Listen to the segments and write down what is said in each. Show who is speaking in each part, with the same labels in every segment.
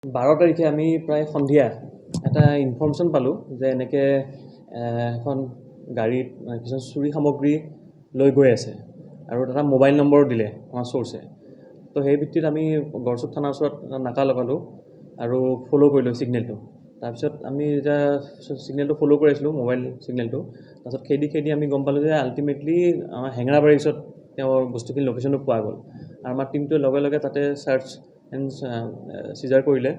Speaker 1: 12 তাৰিখে আমি প্ৰায় সন্ধিয়া এটা ইনফৰমেশ্যন পালোঁ যে এনেকৈ এখন গাড়ীত কিছুমান চুৰি সামগ্ৰী লৈ গৈ আছে আৰু এটা মোবাইল নম্বৰো দিলে আমাৰ চ'ৰ্চে। তো সেই ভিত্তিত আমি গড়চুক থানাৰ ওচৰত নাকা লগালোঁ আৰু ফ'ল' কৰিলোঁ ছিগনেলটো। তাৰপিছত আমি যেতিয়া ছিগনেলটো ফ'ল' কৰি আছিলোঁ মোবাইল ছিগনেলটো, তাৰপিছত খেদি আমি গম পালোঁ যে আল্টিমেটলি আমাৰ হেঙেৰাবাৰীৰ ওচৰত তেওঁৰ বস্তুখিনি লোকেশ্যনটো পোৱা গ'ল। আৰু আমাৰ টিমটোৱে লগে লগে তাতে চাৰ্চ এণ্ড চিজাৰ কৰিলে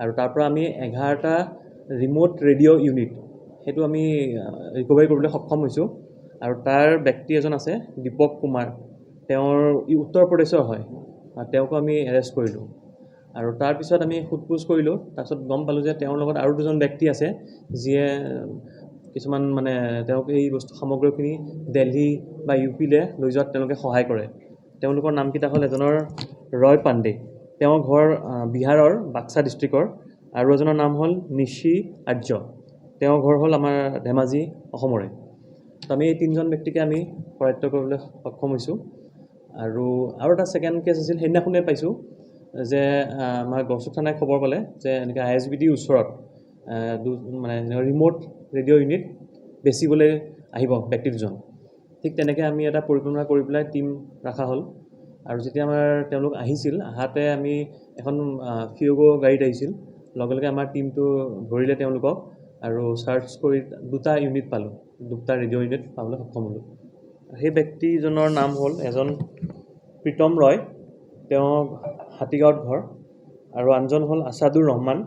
Speaker 1: আৰু তাৰ পৰা আমি 11টা ৰিম'ট ৰেডিঅ' ইউনিট সেইটো আমি ৰিকভাৰী কৰিবলৈ সক্ষম হৈছোঁ। আৰু তাৰ ব্যক্তি এজন আছে দীপক কুমাৰ, তেওঁৰ উত্তৰ প্ৰদেশৰ হয়, তেওঁকো আমি এৰেষ্ট কৰিলোঁ। আৰু তাৰপিছত আমি সোধ-পোছ কৰিলোঁ, তাৰপিছত গম পালোঁ যে তেওঁৰ লগত আৰু দুজন ব্যক্তি আছে যিয়ে কিছুমান তেওঁক এই বস্তু সামগ্ৰীখিনি দিল্লী বা UPলৈ লৈ যোৱাত তেওঁলোকে সহায় কৰে। তেওঁলোকৰ নামকেইটা হ'ল এজনৰ ৰয় পাণ্ডে, তেওঁৰ ঘৰ বিহাৰৰ বাক্সা ডিষ্ট্ৰিক্টৰ, আৰু এজনৰ নাম হ'ল নিশি আৰ্য, তেওঁৰ ঘৰ হ'ল আমাৰ ধেমাজি অসমৰে। তো আমি এই তিনিজন ব্যক্তিকে আমি কৰায়ত্ব কৰিবলৈ সক্ষম হৈছোঁ। আৰু এটা ছেকেণ্ড কেছ আছিল, সেইদিনাখনেই পাইছোঁ যে আমাৰ গড়চুক থানাই খবৰ পালে যে এনেকৈ ISBD ওচৰত ৰিম'ট ৰেডিঅ' ইউনিট বেচিবলৈ আহিব ব্যক্তি দুজন। ঠিক তেনেকৈ আমি এটা পৰিকল্পনা কৰি পেলাই টীম ৰখা হ'ল। আৰু যেতিয়া তেওঁলোক আহিছিল, আহাতে আমি এখন ফিয়গো গাড়ীত আহিছিল, লগে লগে আমাৰ টীমটো ধৰিলে তেওঁলোকক আৰু চাৰ্চ কৰি 2টা ইউনিট পালোঁ, 2টা ৰেডিঅ' ইউনিট পাবলৈ সক্ষম হ'লোঁ। সেই ব্যক্তিজনৰ নাম হ'ল এজন প্ৰীতম ৰয়, তেওঁ হাতীগাঁৱত ঘৰ, আৰু আনজন হ'ল আছাদুৰ ৰহমান,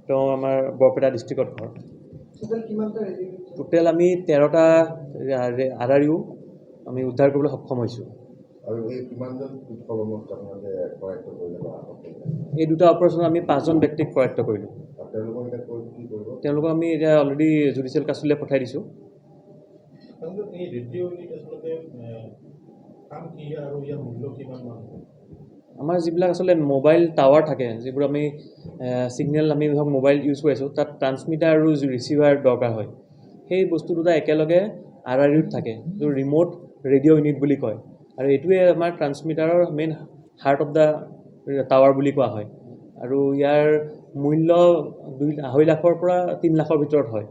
Speaker 1: তেওঁ আমাৰ বৰপেটা ডিষ্ট্ৰিক্টত ঘৰ। টোটেল আমি 13টা RRU আমি উদ্ধাৰ কৰিবলৈ সক্ষম হৈছোঁ।
Speaker 2: আৰু
Speaker 1: এই দুটা অপাৰেশ্যনত আমি 5জন ব্যক্তিক কৰায়ত্ব কৰিলোঁ। তেওঁলোকক আমি এতিয়া অলৰেডি জুডিচিয়েল কাষ্টডিলৈ পঠাই দিছোঁ। আমাৰ যিবিলাক আচলতে মোবাইল টাৱাৰ থাকে, যিবোৰ আমি ছিগনেল আমি ধৰক মোবাইল ইউজ কৰি আছোঁ, তাত ট্ৰান্সমিটাৰ আৰু ৰিচিভাৰ দৰকাৰ হয়। সেই বস্তু দুটা একেলগে RRUত থাকে, যিটো ৰিম'ট ৰেডিঅ' ইউনিট বুলি কয়। আৰু এইটোৱে আমাৰ ট্ৰান্সমিটাৰৰ main heart of the tower বুলি কোৱা হয়। আৰু ইয়াৰ মূল্য 2.5 লাখৰ পৰা 3 লাখৰ ভিতৰত হয়।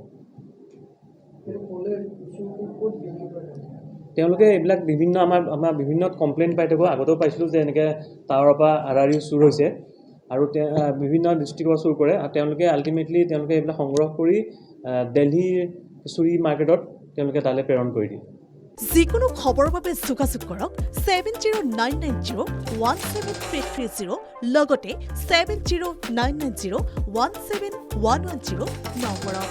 Speaker 1: তেওঁলোকে এইবিলাক আমাৰ বিভিন্ন কমপ্লেইন পাই থাকোঁ, আগতেও পাইছিলোঁ যে এনেকৈ টাৱাৰৰ পৰা RRU চুৰ হৈছে আৰু বিভিন্ন ডিষ্ট্ৰিক্টৰ চুৰ কৰে। আৰু তেওঁলোকে আল্টিমেটলি এইবিলাক সংগ্ৰহ কৰি দিল্লীৰ চুৰি মাৰ্কেটত তেওঁলোকে তালৈ প্ৰেৰণ কৰি দিয়ে।
Speaker 3: যিকোনো খবৰৰ বাবে যোগাযোগ কৰক 7099017330 লগতে 7099017110 নম্বৰত।